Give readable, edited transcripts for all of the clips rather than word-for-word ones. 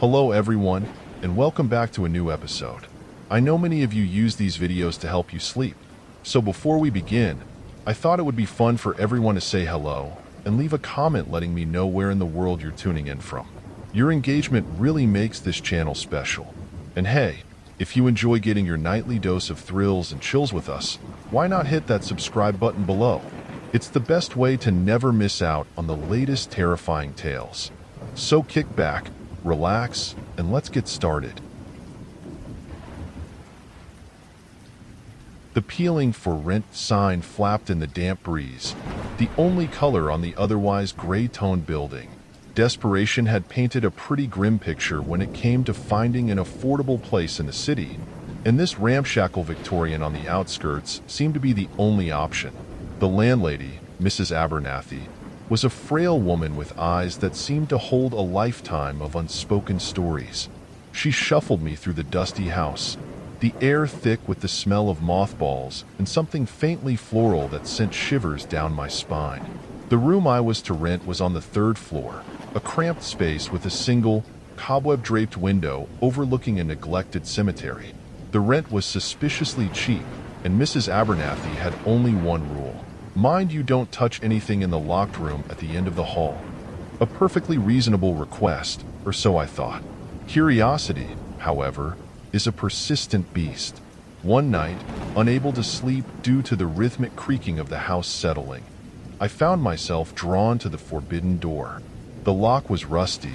Hello everyone, and welcome back to a new episode. I know many of you use these videos to help you sleep, so before we begin, I thought it would be fun for everyone to say hello and leave a comment letting me know where in the world you're tuning in from. Your engagement really makes this channel special. And hey, if you enjoy getting your nightly dose of thrills and chills with us, why not hit that subscribe button below? It's the best way to never miss out on the latest terrifying tales. So kick back, relax, and let's get started. The peeling for rent sign flapped in the damp breeze, the only color on the otherwise gray-toned building. Desperation had painted a pretty grim picture when it came to finding an affordable place in the city, and this ramshackle Victorian on the outskirts seemed to be the only option. The landlady, Mrs. Abernathy, was a frail woman with eyes that seemed to hold a lifetime of unspoken stories. She shuffled me through the dusty house, the air thick with the smell of mothballs and something faintly floral that sent shivers down my spine. The room I was to rent was on the third floor, a cramped space with a single, cobweb-draped window overlooking a neglected cemetery. The rent was suspiciously cheap, and Mrs. Abernathy had only one rule. Mind you don't touch anything in the locked room at the end of the hall. A perfectly reasonable request, or so I thought. Curiosity, however, is a persistent beast. One night, unable to sleep due to the rhythmic creaking of the house settling, I found myself drawn to the forbidden door. The lock was rusty,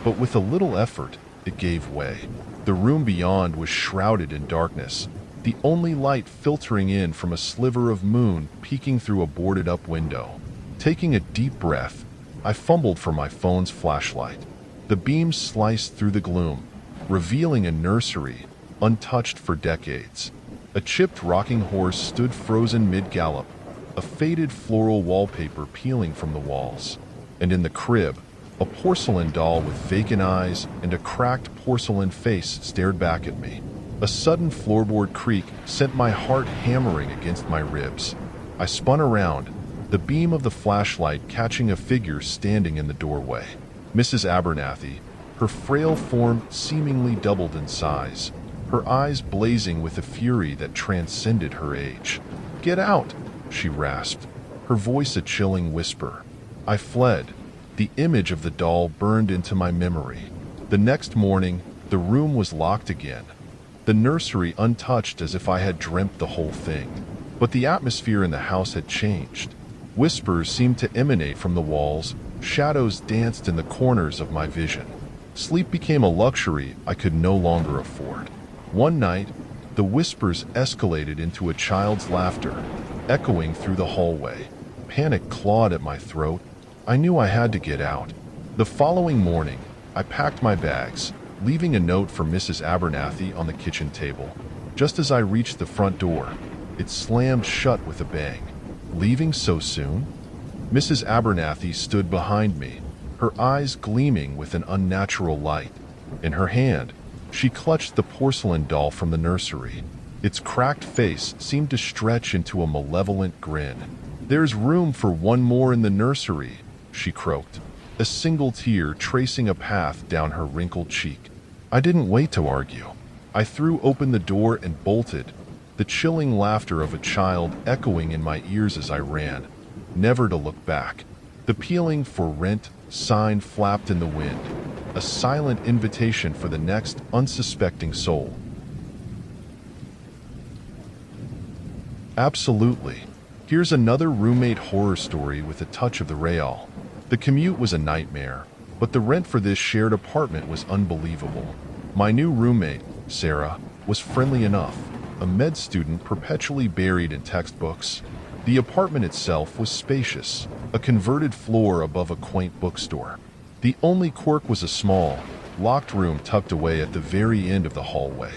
but with a little effort, it gave way. The room beyond was shrouded in darkness, the only light filtering in from a sliver of moon peeking through a boarded-up window. Taking a deep breath, I fumbled for my phone's flashlight. The beam sliced through the gloom, revealing a nursery, untouched for decades. A chipped rocking horse stood frozen mid-gallop, a faded floral wallpaper peeling from the walls. And in the crib, a porcelain doll with vacant eyes and a cracked porcelain face stared back at me. A sudden floorboard creak sent my heart hammering against my ribs. I spun around, the beam of the flashlight catching a figure standing in the doorway. Mrs. Abernathy, her frail form seemingly doubled in size, her eyes blazing with a fury that transcended her age. "Get out!" she rasped, her voice a chilling whisper. I fled. The image of the doll burned into my memory. The next morning, the room was locked again, the nursery untouched as if I had dreamt the whole thing. But the atmosphere in the house had changed. Whispers seemed to emanate from the walls, shadows danced in the corners of my vision. Sleep became a luxury I could no longer afford. One night, the whispers escalated into a child's laughter, echoing through the hallway. Panic clawed at my throat. I knew I had to get out. The following morning, I packed my bags, leaving a note for Mrs. Abernathy on the kitchen table. Just as I reached the front door, it slammed shut with a bang. Leaving so soon? Mrs. Abernathy stood behind me, her eyes gleaming with an unnatural light. In her hand, she clutched the porcelain doll from the nursery. Its cracked face seemed to stretch into a malevolent grin. "There's room for one more in the nursery," she croaked, a single tear tracing a path down her wrinkled cheek. I didn't wait to argue. I threw open the door and bolted, the chilling laughter of a child echoing in my ears as I ran, never to look back. The peeling for rent sign flapped in the wind, a silent invitation for the next unsuspecting soul. Absolutely. Here's another roommate horror story with a touch of the real. The commute was a nightmare, but the rent for this shared apartment was unbelievable. My new roommate, Sarah, was friendly enough, a med student perpetually buried in textbooks. The apartment itself was spacious, a converted floor above a quaint bookstore. The only quirk was a small, locked room tucked away at the very end of the hallway.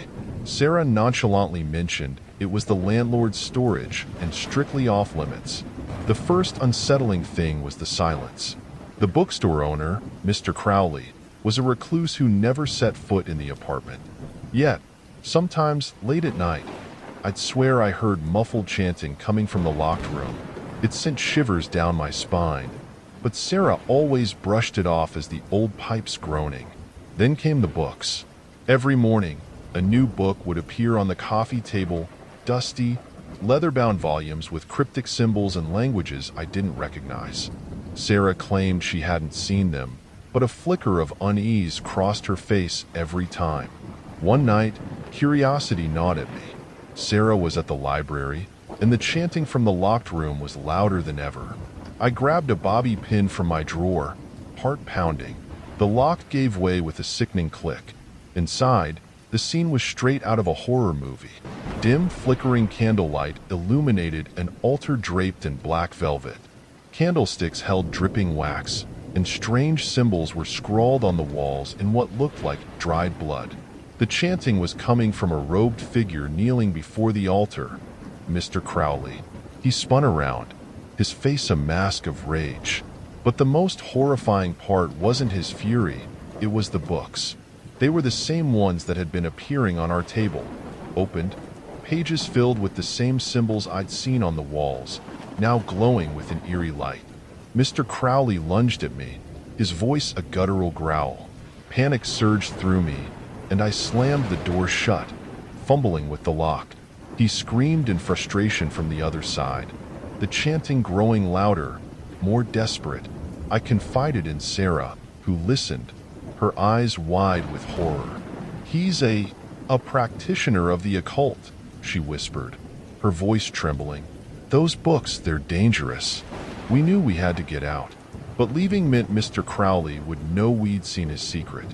Sarah nonchalantly mentioned it was the landlord's storage and strictly off limits. The first unsettling thing was the silence. The bookstore owner, Mr. Crowley, was a recluse who never set foot in the apartment. Yet, sometimes late at night, I'd swear I heard muffled chanting coming from the locked room. It sent shivers down my spine, but Sarah always brushed it off as the old pipes groaning. Then came the books. Every morning, a new book would appear on the coffee table, dusty, leather-bound volumes with cryptic symbols and languages I didn't recognize. Sarah claimed she hadn't seen them, but a flicker of unease crossed her face every time. One night, curiosity gnawed at me. Sarah was at the library, and the chanting from the locked room was louder than ever. I grabbed a bobby pin from my drawer, heart pounding. The lock gave way with a sickening click. Inside, the scene was straight out of a horror movie. Dim, flickering candlelight illuminated an altar draped in black velvet. Candlesticks held dripping wax, and strange symbols were scrawled on the walls in what looked like dried blood. The chanting was coming from a robed figure kneeling before the altar, Mr. Crowley. He spun around, his face a mask of rage. But the most horrifying part wasn't his fury, it was the books. They were the same ones that had been appearing on our table, opened, pages filled with the same symbols I'd seen on the walls, now glowing with an eerie light. Mr. Crowley lunged at me, his voice a guttural growl. Panic surged through me, and I slammed the door shut, fumbling with the lock. He screamed in frustration from the other side, the chanting growing louder, more desperate. I confided in Sarah, who listened, her eyes wide with horror. "He's a practitioner of the occult," she whispered, her voice trembling. "Those books, they're dangerous." We knew we had to get out, but leaving meant Mr. Crowley would know we'd seen his secret.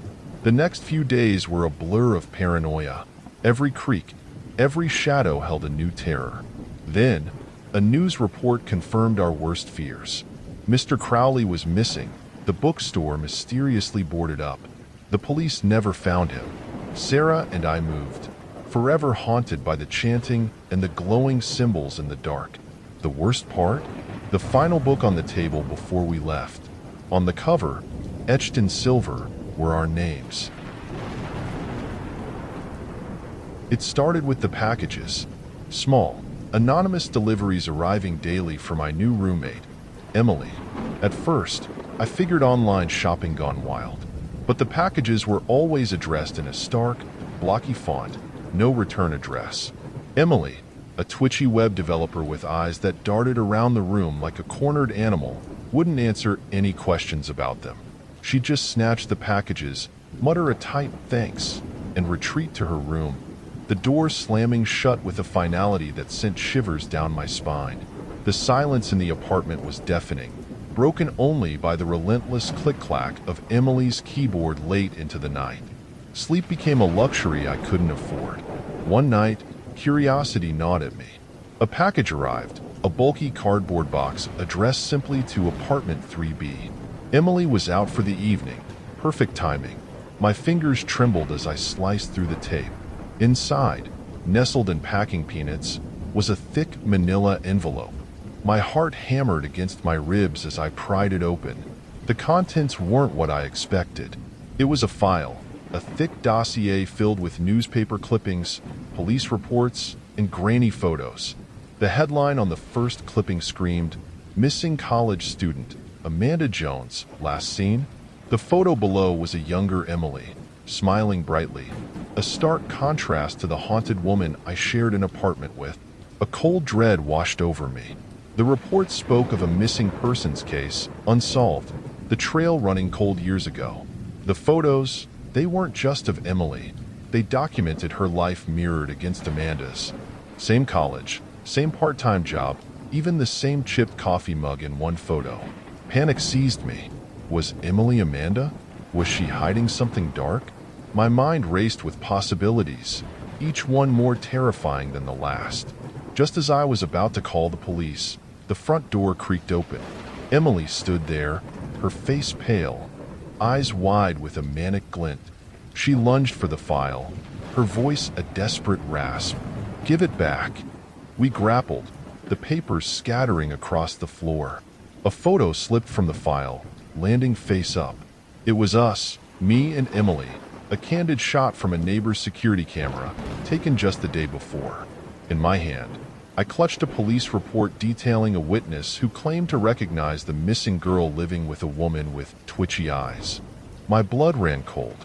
The next few days were a blur of paranoia. Every creak, every shadow held a new terror. Then, a news report confirmed our worst fears. Mr. Crowley was missing, the bookstore mysteriously boarded up. The police never found him. Sarah and I moved, forever haunted by the chanting and the glowing symbols in the dark. The worst part? The final book on the table before we left. On the cover, etched in silver, were our names. It started with the packages. Small, anonymous deliveries arriving daily for my new roommate, Emily. At first, I figured online shopping gone wild. But the packages were always addressed in a stark, blocky font, no return address. Emily, a twitchy web developer with eyes that darted around the room like a cornered animal, wouldn't answer any questions about them. She'd just snatch the packages, mutter a tight thanks, and retreat to her room, the door slamming shut with a finality that sent shivers down my spine. The silence in the apartment was deafening, broken only by the relentless click-clack of Emily's keyboard late into the night. Sleep became a luxury I couldn't afford. One night, curiosity gnawed at me. A package arrived, a bulky cardboard box addressed simply to apartment 3B. Emily was out for the evening. Perfect timing. My fingers trembled as I sliced through the tape. Inside, nestled in packing peanuts, was a thick manila envelope. My heart hammered against my ribs as I pried it open. The contents weren't what I expected. It was a file, a thick dossier filled with newspaper clippings, police reports, and grainy photos. The headline on the first clipping screamed, "Missing college student, Amanda Jones, last seen?" The photo below was a younger Emily, smiling brightly, a stark contrast to the haunted woman I shared an apartment with. A cold dread washed over me. The report spoke of a missing persons case, unsolved, the trail running cold years ago. The photos, they weren't just of Emily. They documented her life mirrored against Amanda's. Same college, same part-time job, even the same chipped coffee mug in one photo. Panic seized me. Was Emily Amanda? Was she hiding something dark? My mind raced with possibilities, each one more terrifying than the last. Just as I was about to call the police, the front door creaked open. Emily stood there, her face pale, eyes wide with a manic glint. She lunged for the file, her voice a desperate rasp. "Give it back." We grappled, the papers scattering across the floor. A photo slipped from the file, landing face up. It was us, me and Emily, a candid shot from a neighbor's security camera, taken just the day before. In my hand, I clutched a police report detailing a witness who claimed to recognize the missing girl living with a woman with twitchy eyes. My blood ran cold.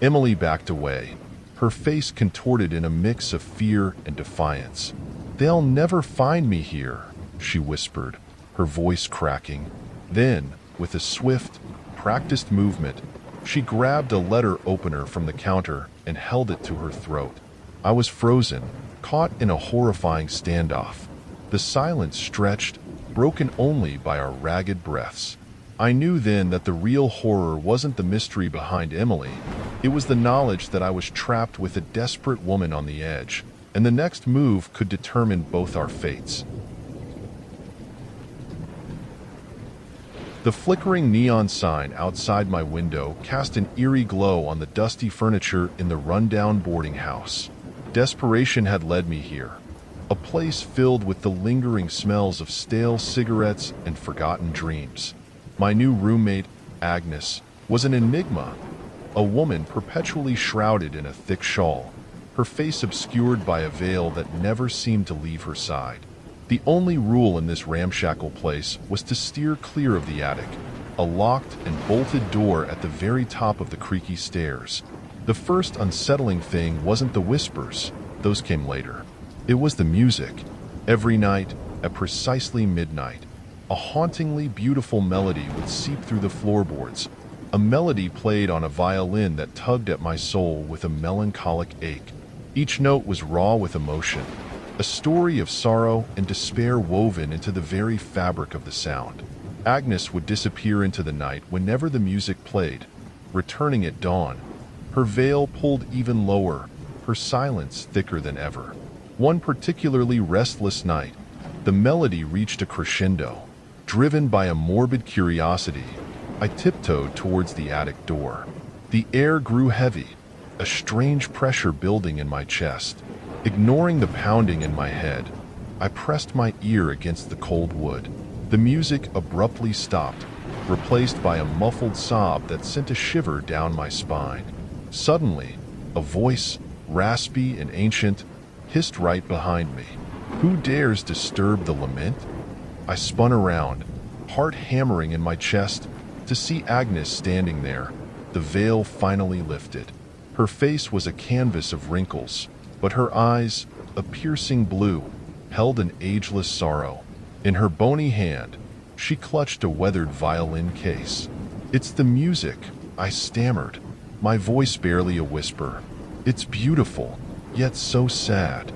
Emily backed away, her face contorted in a mix of fear and defiance. "They'll never find me here," she whispered, her voice cracking. Then, with a swift, practiced movement, she grabbed a letter opener from the counter and held it to her throat. I was frozen, caught in a horrifying standoff. The silence stretched, broken only by our ragged breaths. I knew then that the real horror wasn't the mystery behind Emily. It was the knowledge that I was trapped with a desperate woman on the edge, and the next move could determine both our fates. The flickering neon sign outside my window cast an eerie glow on the dusty furniture in the rundown boarding house. Desperation had led me here, a place filled with the lingering smells of stale cigarettes and forgotten dreams. My new roommate, Agnes, was an enigma, a woman perpetually shrouded in a thick shawl, her face obscured by a veil that never seemed to leave her side. The only rule in this ramshackle place was to steer clear of the attic, a locked and bolted door at the very top of the creaky stairs. The first unsettling thing wasn't the whispers, those came later. It was the music. Every night, at precisely midnight, a hauntingly beautiful melody would seep through the floorboards, a melody played on a violin that tugged at my soul with a melancholic ache. Each note was raw with emotion, a story of sorrow and despair woven into the very fabric of the sound. Agnes would disappear into the night whenever the music played, returning at dawn, her veil pulled even lower, her silence thicker than ever. One particularly restless night, the melody reached a crescendo. Driven by a morbid curiosity, I tiptoed towards the attic door. The air grew heavy, a strange pressure building in my chest. Ignoring the pounding in my head, I pressed my ear against the cold wood. The music abruptly stopped, replaced by a muffled sob that sent a shiver down my spine. Suddenly, a voice, raspy and ancient, hissed right behind me. "Who dares disturb the lament?" I spun around, heart hammering in my chest, to see Agnes standing there, the veil finally lifted. Her face was a canvas of wrinkles, but her eyes, a piercing blue, held an ageless sorrow. In her bony hand, she clutched a weathered violin case. "It's the music," I stammered, my voice barely a whisper. "It's beautiful, yet so sad."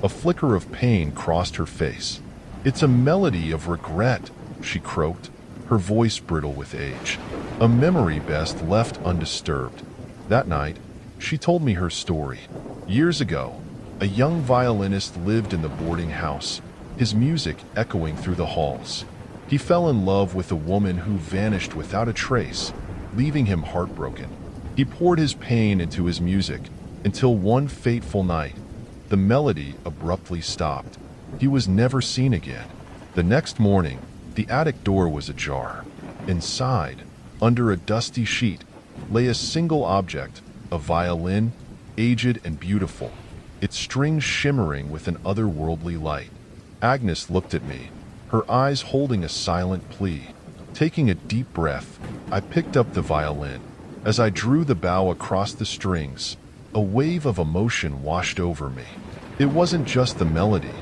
A flicker of pain crossed her face. "It's a melody of regret," she croaked, her voice brittle with age. "A memory best left undisturbed." That night, she told me her story. Years ago, a young violinist lived in the boarding house, his music echoing through the halls. He fell in love with a woman who vanished without a trace, leaving him heartbroken. He poured his pain into his music until one fateful night, the melody abruptly stopped. He was never seen again. The next morning, the attic door was ajar. Inside, under a dusty sheet, lay a single object, a violin, aged and beautiful, its strings shimmering with an otherworldly light. Agnes looked at me, her eyes holding a silent plea. Taking a deep breath, I picked up the violin. As I drew the bow across the strings, a wave of emotion washed over me. It wasn't just the melody.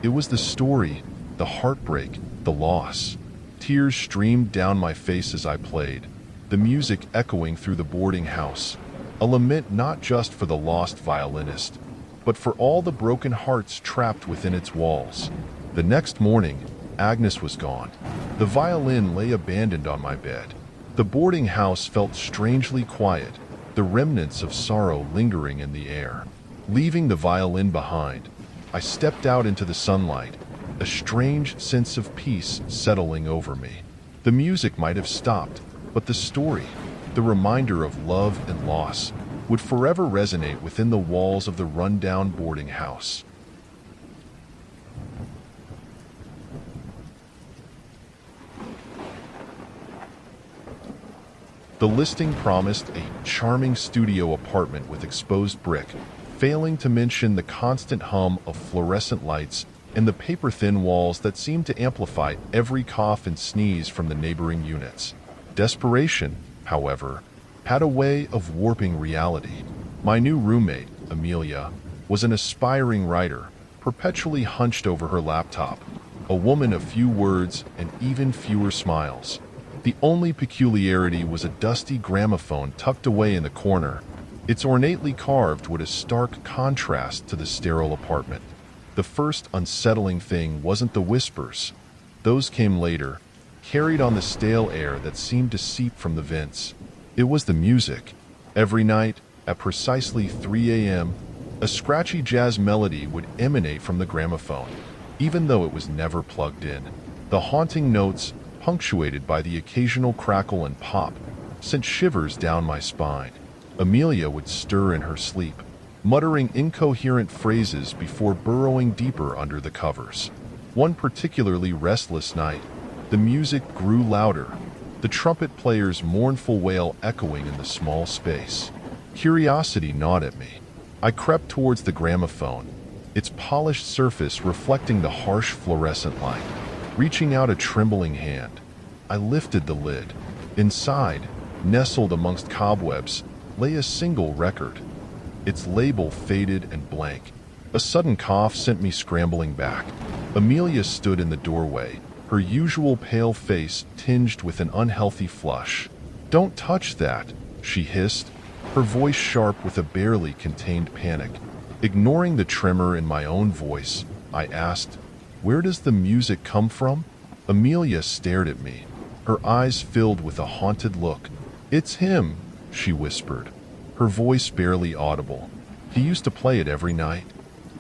It was the story, the heartbreak, the loss. Tears streamed down my face as I played, the music echoing through the boarding house, a lament not just for the lost violinist, but for all the broken hearts trapped within its walls. The next morning, Agnes was gone. The violin lay abandoned on my bed. The boarding house felt strangely quiet, the remnants of sorrow lingering in the air. Leaving the violin behind, I stepped out into the sunlight, a strange sense of peace settling over me. The music might have stopped, but the story, the reminder of love and loss, would forever resonate within the walls of the rundown boarding house. The listing promised a charming studio apartment with exposed brick, failing to mention the constant hum of fluorescent lights and the paper-thin walls that seemed to amplify every cough and sneeze from the neighboring units. Desperation, however, had a way of warping reality. My new roommate, Amelia, was an aspiring writer, perpetually hunched over her laptop, a woman of few words and even fewer smiles. The only peculiarity was a dusty gramophone tucked away in the corner, its ornately carved with a stark contrast to the sterile apartment. The first unsettling thing wasn't the whispers. Those came later, carried on the stale air that seemed to seep from the vents. It was the music. Every night, at precisely 3 a.m., a scratchy jazz melody would emanate from the gramophone, even though it was never plugged in. The haunting notes, punctuated by the occasional crackle and pop, sent shivers down my spine. Amelia would stir in her sleep, muttering incoherent phrases before burrowing deeper under the covers. One particularly restless night, the music grew louder, the trumpet player's mournful wail echoing in the small space. Curiosity gnawed at me. I crept towards the gramophone, its polished surface reflecting the harsh fluorescent light. Reaching out a trembling hand, I lifted the lid. Inside, nestled amongst cobwebs, lay a single record, its label faded and blank. A sudden cough sent me scrambling back. Amelia stood in the doorway, her usual pale face tinged with an unhealthy flush. "Don't touch that," she hissed, her voice sharp with a barely contained panic. Ignoring the tremor in my own voice, I asked, "Where does the music come from?" Amelia stared at me, her eyes filled with a haunted look. "It's him," she whispered, her voice barely audible. "He used to play it every night."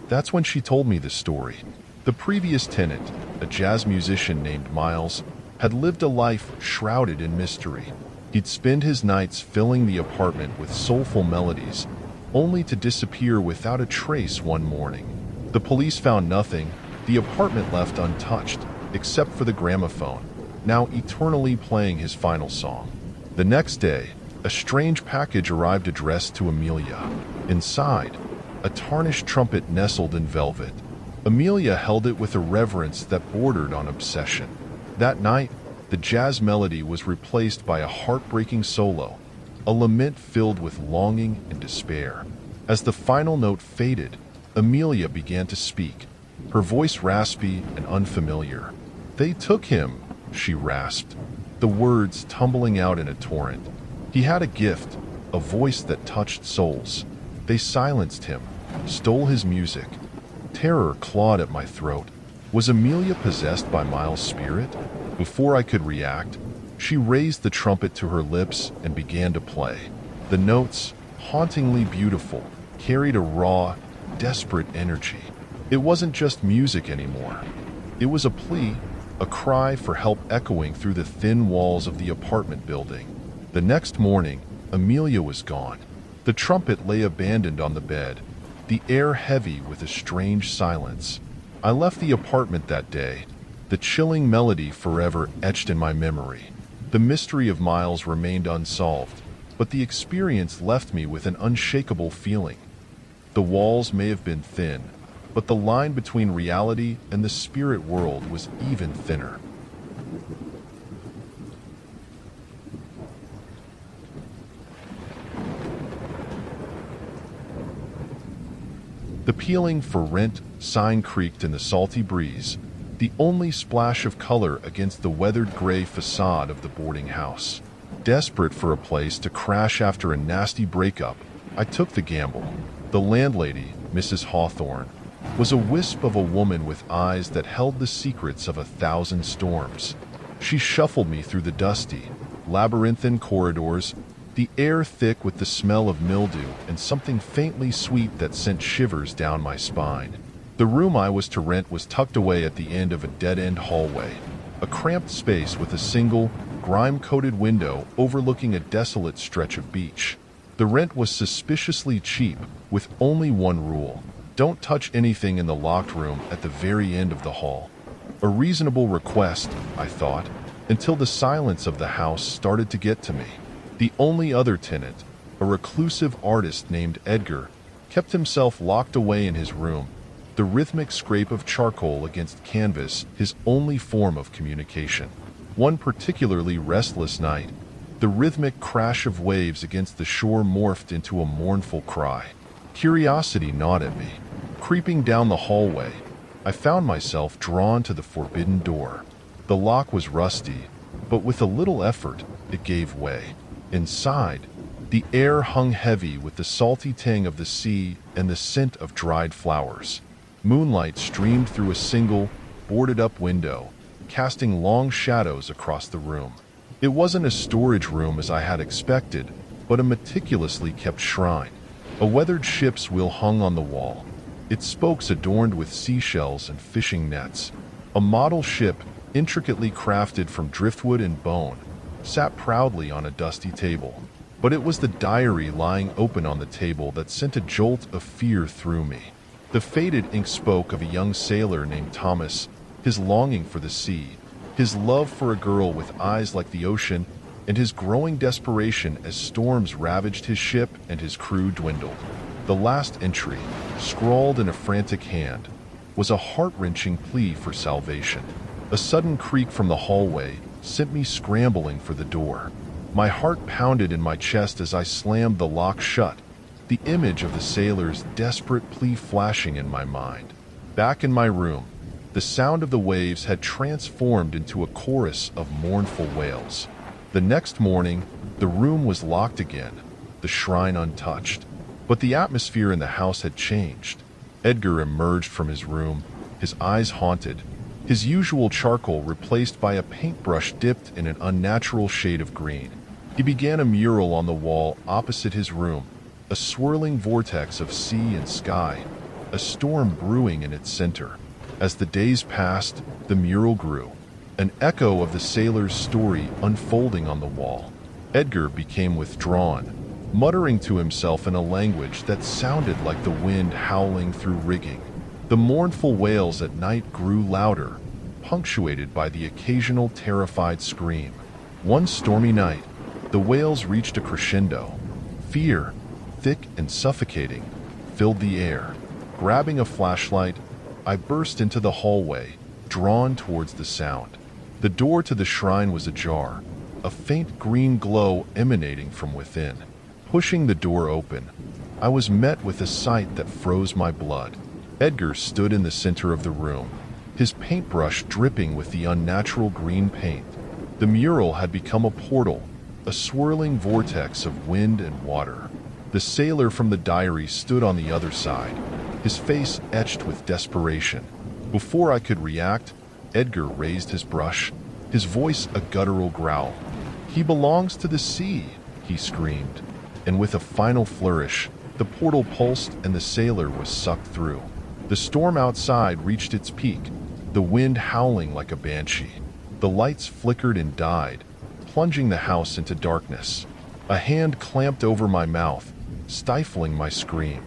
That's when she told me the story. The previous tenant, a jazz musician named Miles, had lived a life shrouded in mystery. He'd spend his nights filling the apartment with soulful melodies, only to disappear without a trace one morning. The police found nothing, the apartment left untouched, except for the gramophone, now eternally playing his final song. The next day, a strange package arrived addressed to Amelia. Inside, a tarnished trumpet nestled in velvet. Amelia held it with a reverence that bordered on obsession. That night, the jazz melody was replaced by a heartbreaking solo, a lament filled with longing and despair. As the final note faded, Amelia began to speak, her voice raspy and unfamiliar. "They took him," she rasped, the words tumbling out in a torrent. "He had a gift, a voice that touched souls. They silenced him, stole his music." Terror clawed at my throat. Was Amelia possessed by Miles' spirit? Before I could react, she raised the trumpet to her lips and began to play. The notes, hauntingly beautiful, carried a raw, desperate energy. It wasn't just music anymore. It was a plea, a cry for help echoing through the thin walls of the apartment building. The next morning, Amelia was gone. The trumpet lay abandoned on the bed, the air heavy with a strange silence. I left the apartment that day, the chilling melody forever etched in my memory. The mystery of Miles remained unsolved, but the experience left me with an unshakable feeling. The walls may have been thin, but the line between reality and the spirit world was even thinner. The peeling "For Rent" sign creaked in the salty breeze, the only splash of color against the weathered gray facade of the boarding house. Desperate for a place to crash after a nasty breakup, I took the gamble. The landlady, Mrs. Hawthorne, was a wisp of a woman with eyes that held the secrets of 1,000 storms. She shuffled me through the dusty, labyrinthine corridors, the air thick with the smell of mildew and something faintly sweet that sent shivers down my spine. The room I was to rent was tucked away at the end of a dead-end hallway, a cramped space with a single, grime-coated window overlooking a desolate stretch of beach. The rent was suspiciously cheap, with only one rule: don't touch anything in the locked room at the very end of the hall. A reasonable request, I thought, until the silence of the house started to get to me. The only other tenant, a reclusive artist named Edgar, kept himself locked away in his room, the rhythmic scrape of charcoal against canvas his only form of communication. One particularly restless night, The rhythmic crash of waves against the shore morphed into a mournful cry. Curiosity gnawed at me. Creeping down the hallway, I found myself drawn to the forbidden door. The lock was rusty, but with a little effort, it gave way. Inside, the air hung heavy with the salty tang of the sea and the scent of dried flowers. Moonlight streamed through a single, boarded-up window, casting long shadows across the room. It wasn't a storage room as I had expected, but a meticulously kept shrine. A weathered ship's wheel hung on the wall, its spokes adorned with seashells and fishing nets. A model ship, intricately crafted from driftwood and bone, sat proudly on a dusty table. But it was the diary lying open on the table that sent a jolt of fear through me. The faded ink spoke of a young sailor named Thomas, his longing for the sea, his love for a girl with eyes like the ocean, and his growing desperation as storms ravaged his ship and his crew dwindled. The last entry, scrawled in a frantic hand, was a heart-wrenching plea for salvation. A sudden creak from the hallway sent me scrambling for the door. My heart pounded in my chest as I slammed the lock shut, the image of the sailor's desperate plea flashing in my mind. Back in my room, the sound of the waves had transformed into a chorus of mournful wails. The next morning, the room was locked again, the shrine untouched. But the atmosphere in the house had changed. Edgar emerged from his room, his eyes haunted, his usual charcoal replaced by a paintbrush dipped in an unnatural shade of green. He began a mural on the wall opposite his room, a swirling vortex of sea and sky, a storm brewing in its center. As the days passed, the mural grew, an echo of the sailor's story unfolding on the wall. Edgar became withdrawn, muttering to himself in a language that sounded like the wind howling through rigging. The mournful wails at night grew louder, punctuated by the occasional terrified scream. One stormy night, the wails reached a crescendo. Fear, thick and suffocating, filled the air. Grabbing a flashlight, I burst into the hallway, drawn towards the sound. The door to the shrine was ajar, a faint green glow emanating from within. Pushing the door open, I was met with a sight that froze my blood. Edgar stood in the center of the room, his paintbrush dripping with the unnatural green paint. The mural had become a portal, a swirling vortex of wind and water. The sailor from the diary stood on the other side, his face etched with desperation. Before I could react, Edgar raised his brush, his voice a guttural growl. "He belongs to the sea," he screamed. And with a final flourish, the portal pulsed and the sailor was sucked through. The storm outside reached its peak, the wind howling like a banshee. The lights flickered and died, plunging the house into darkness. A hand clamped over my mouth, stifling my scream.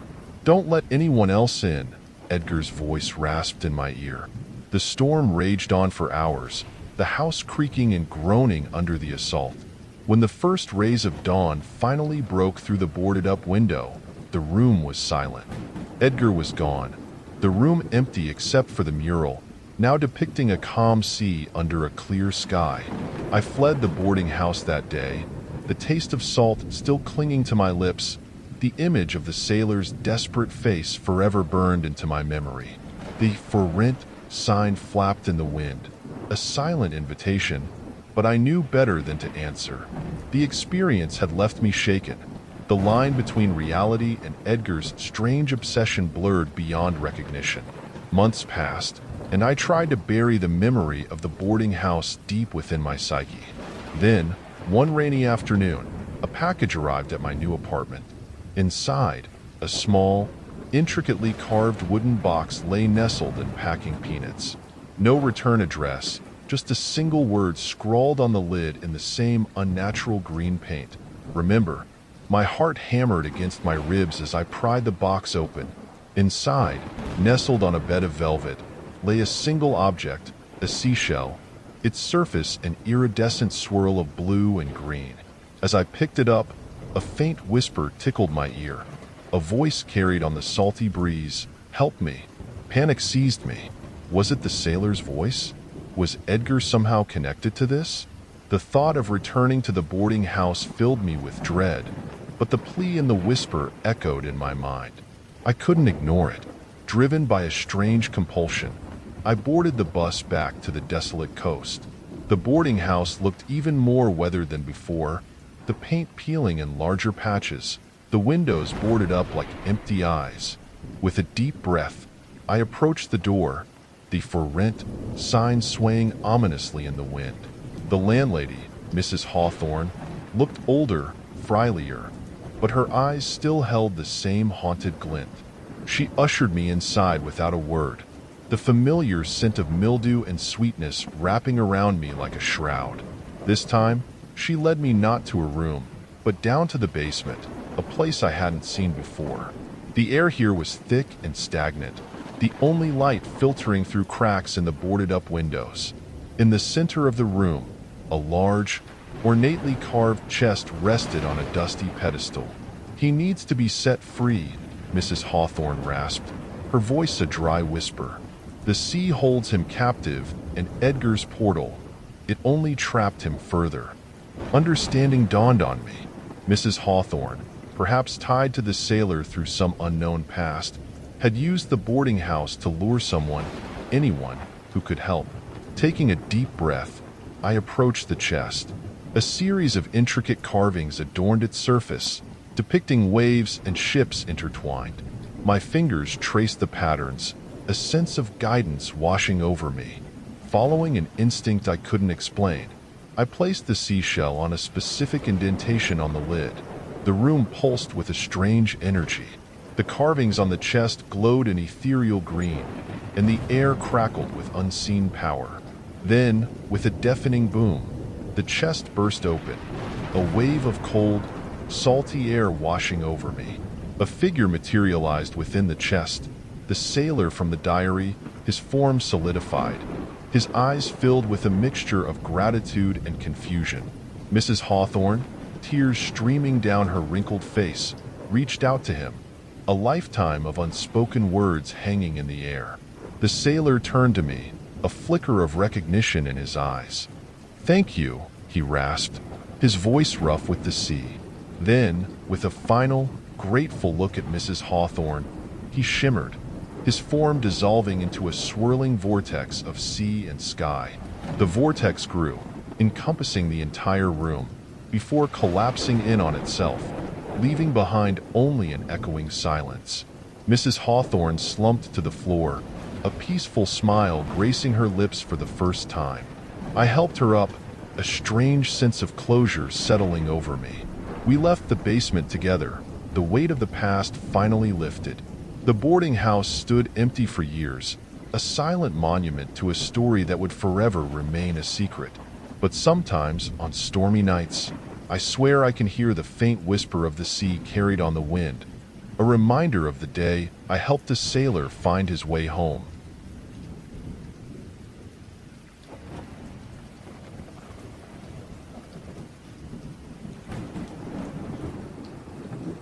"Don't let anyone else in," Edgar's voice rasped in my ear. The storm raged on for hours, the house creaking and groaning under the assault. When the first rays of dawn finally broke through the boarded-up window, the room was silent. Edgar was gone, the room empty except for the mural, now depicting a calm sea under a clear sky. I fled the boarding house that day, the taste of salt still clinging to my lips, the image of the sailor's desperate face forever burned into my memory. The "for rent" sign flapped in the wind, a silent invitation, but I knew better than to answer. The experience had left me shaken. The line between reality and Edgar's strange obsession blurred beyond recognition. Months passed, and I tried to bury the memory of the boarding house deep within my psyche. Then, one rainy afternoon, a package arrived at my new apartment. Inside, a small, intricately carved wooden box lay nestled in packing peanuts. No return address, just a single word scrawled on the lid in the same unnatural green paint. "Remember." My heart hammered against my ribs as I pried the box open. Inside, nestled on a bed of velvet, lay a single object, a seashell, its surface an iridescent swirl of blue and green. As I picked it up, a faint whisper tickled my ear. A voice carried on the salty breeze, "Help me." Panic seized me. Was it the sailor's voice? Was Edgar somehow connected to this? The thought of returning to the boarding house filled me with dread, but the plea and the whisper echoed in my mind. I couldn't ignore it. Driven by a strange compulsion, I boarded the bus back to the desolate coast. The boarding house looked even more weathered than before, the paint peeling in larger patches, the windows boarded up like empty eyes. With a deep breath, I approached the door, the "For Rent" sign swaying ominously in the wind. The landlady, Mrs. Hawthorne, looked older, frilier, but her eyes still held the same haunted glint. She ushered me inside without a word, the familiar scent of mildew and sweetness wrapping around me like a shroud. This time, she led me not to a room, but down to the basement, a place I hadn't seen before. The air here was thick and stagnant, the only light filtering through cracks in the boarded-up windows. In the center of the room, a large, ornately carved chest rested on a dusty pedestal. "He needs to be set free," Mrs. Hawthorne rasped, her voice a dry whisper. "The sea holds him captive, and Edgar's portal, it only trapped him further." Understanding dawned on me. Mrs. Hawthorne, perhaps tied to the sailor through some unknown past, had used the boarding house to lure someone, anyone, who could help. Taking a deep breath, I approached the chest. A series of intricate carvings adorned its surface, depicting waves and ships intertwined. My fingers traced the patterns, a sense of guidance washing over me. Following an instinct I couldn't explain, I placed the seashell on a specific indentation on the lid. The room pulsed with a strange energy. The carvings on the chest glowed an ethereal green, and the air crackled with unseen power. Then, with a deafening boom, the chest burst open, a wave of cold, salty air washing over me. A figure materialized within the chest, the sailor from the diary, his form solidified, his eyes filled with a mixture of gratitude and confusion. Mrs. Hawthorne, tears streaming down her wrinkled face, reached out to him, a lifetime of unspoken words hanging in the air. The sailor turned to me, a flicker of recognition in his eyes. "Thank you," he rasped, his voice rough with the sea. Then, with a final, grateful look at Mrs. Hawthorne, he shimmered, his form dissolving into a swirling vortex of sea and sky. The vortex grew, encompassing the entire room, before collapsing in on itself, leaving behind only an echoing silence. Mrs. Hawthorne slumped to the floor, a peaceful smile gracing her lips for the first time. I helped her up, a strange sense of closure settling over me. We left the basement together, the weight of the past finally lifted. The boarding house stood empty for years, a silent monument to a story that would forever remain a secret. But sometimes, on stormy nights, I swear I can hear the faint whisper of the sea carried on the wind, a reminder of the day I helped a sailor find his way home.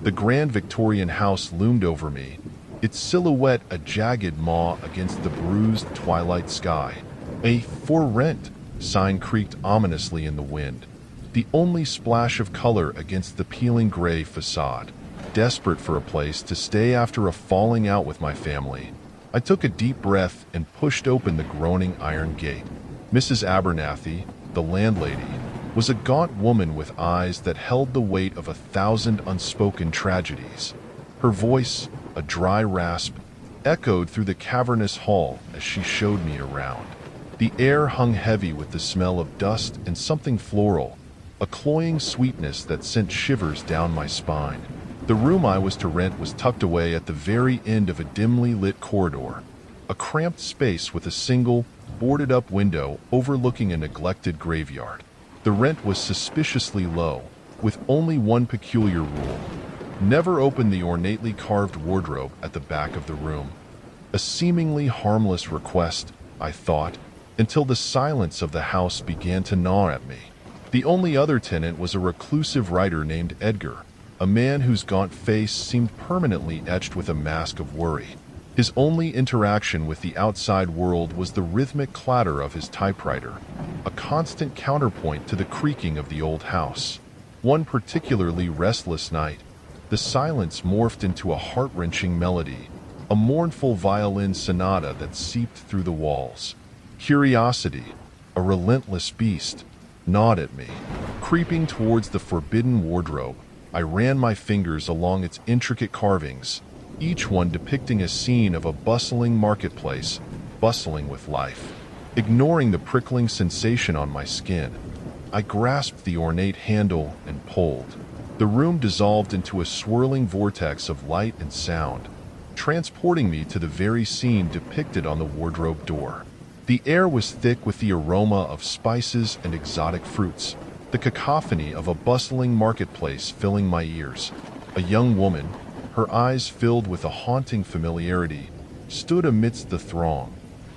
The grand Victorian house loomed over me, its silhouette a jagged maw against the bruised twilight sky. A "For Rent" sign creaked ominously in the wind, the only splash of color against the peeling gray facade. Desperate for a place to stay after a falling out with my family, I took a deep breath and pushed open the groaning iron gate. Mrs. Abernathy, the landlady, was a gaunt woman with eyes that held the weight of 1,000 unspoken tragedies. Her voice, a dry rasp, echoed through the cavernous hall as she showed me around. The air hung heavy with the smell of dust and something floral, a cloying sweetness that sent shivers down my spine. The room I was to rent was tucked away at the very end of a dimly lit corridor, a cramped space with a single, boarded-up window overlooking a neglected graveyard. The rent was suspiciously low, with only one peculiar rule: never open the ornately carved wardrobe at the back of the room. A seemingly harmless request, I thought, until the silence of the house began to gnaw at me. The only other tenant was a reclusive writer named Edgar, a man whose gaunt face seemed permanently etched with a mask of worry. His only interaction with the outside world was the rhythmic clatter of his typewriter, a constant counterpoint to the creaking of the old house. One particularly restless night, the silence morphed into a heart-wrenching melody, a mournful violin sonata that seeped through the walls. Curiosity, a relentless beast, gnawed at me. Creeping towards the forbidden wardrobe, I ran my fingers along its intricate carvings, each one depicting a scene of a bustling marketplace, bustling with life. Ignoring the prickling sensation on my skin, I grasped the ornate handle and pulled. The room dissolved into a swirling vortex of light and sound, transporting me to the very scene depicted on the wardrobe door. The air was thick with the aroma of spices and exotic fruits, the cacophony of a bustling marketplace filling my ears. A young woman, her eyes filled with a haunting familiarity, stood amidst the throng,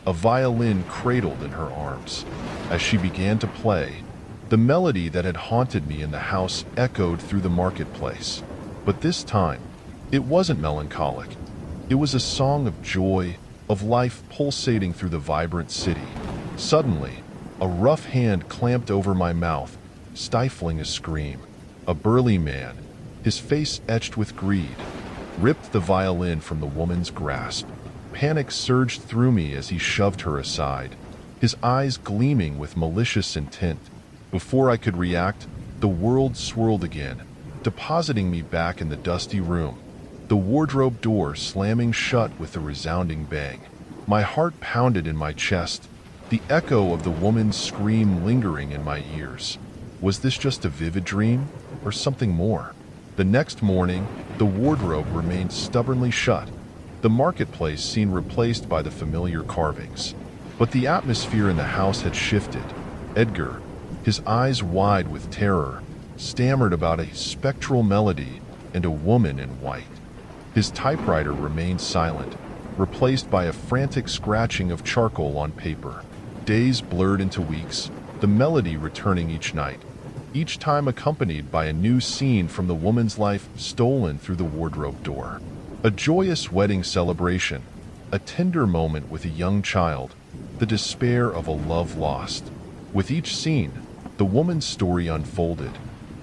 a violin cradled in her arms. As she began to play, the melody that had haunted me in the house echoed through the marketplace. But this time, it wasn't melancholic. It was a song of joy, of life pulsating through the vibrant city. Suddenly, a rough hand clamped over my mouth, stifling a scream. A burly man, his face etched with greed, ripped the violin from the woman's grasp. Panic surged through me as he shoved her aside, his eyes gleaming with malicious intent. Before I could react, the world swirled again, depositing me back in the dusty room, the wardrobe door slamming shut with a resounding bang. My heart pounded in my chest, the echo of the woman's scream lingering in my ears. Was this just a vivid dream, or something more? The next morning, the wardrobe remained stubbornly shut, the marketplace scene replaced by the familiar carvings. But the atmosphere in the house had shifted. Edgar, his eyes wide with terror, stammered about a spectral melody and a woman in white. His typewriter remained silent, replaced by a frantic scratching of charcoal on paper. Days blurred into weeks, the melody returning each night, each time accompanied by a new scene from the woman's life stolen through the wardrobe door. A joyous wedding celebration, a tender moment with a young child, the despair of a love lost. With each scene, the woman's story unfolded,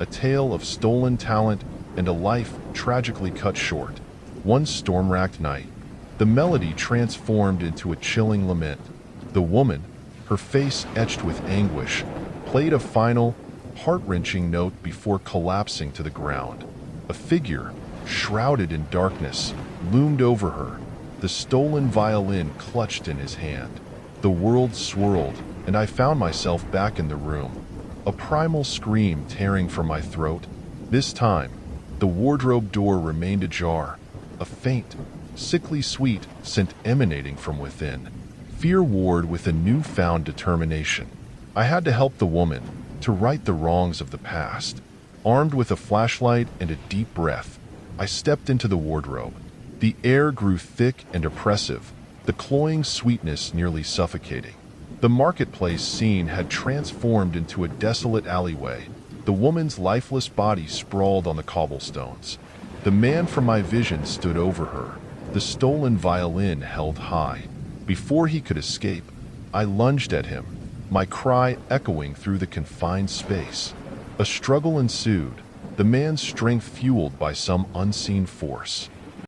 a tale of stolen talent and a life tragically cut short. One storm-racked night, the melody transformed into a chilling lament. The woman, her face etched with anguish, played a final, heart-wrenching note before collapsing to the ground. A figure, shrouded in darkness, loomed over her, the stolen violin clutched in his hand. The world swirled, and I found myself back in the room, a primal scream tearing from my throat. This time, the wardrobe door remained ajar, a faint, sickly sweet scent emanating from within. Fear warred with a newfound determination. I had to help the woman, to right the wrongs of the past. Armed with a flashlight and a deep breath, I stepped into the wardrobe. The air grew thick and oppressive, the cloying sweetness nearly suffocating. The marketplace scene had transformed into a desolate alleyway. The woman's lifeless body sprawled on the cobblestones. The man from my vision stood over her, the stolen violin held high. Before he could escape, I lunged at him, my cry echoing through the confined space. A struggle ensued, the man's strength fueled by some unseen force.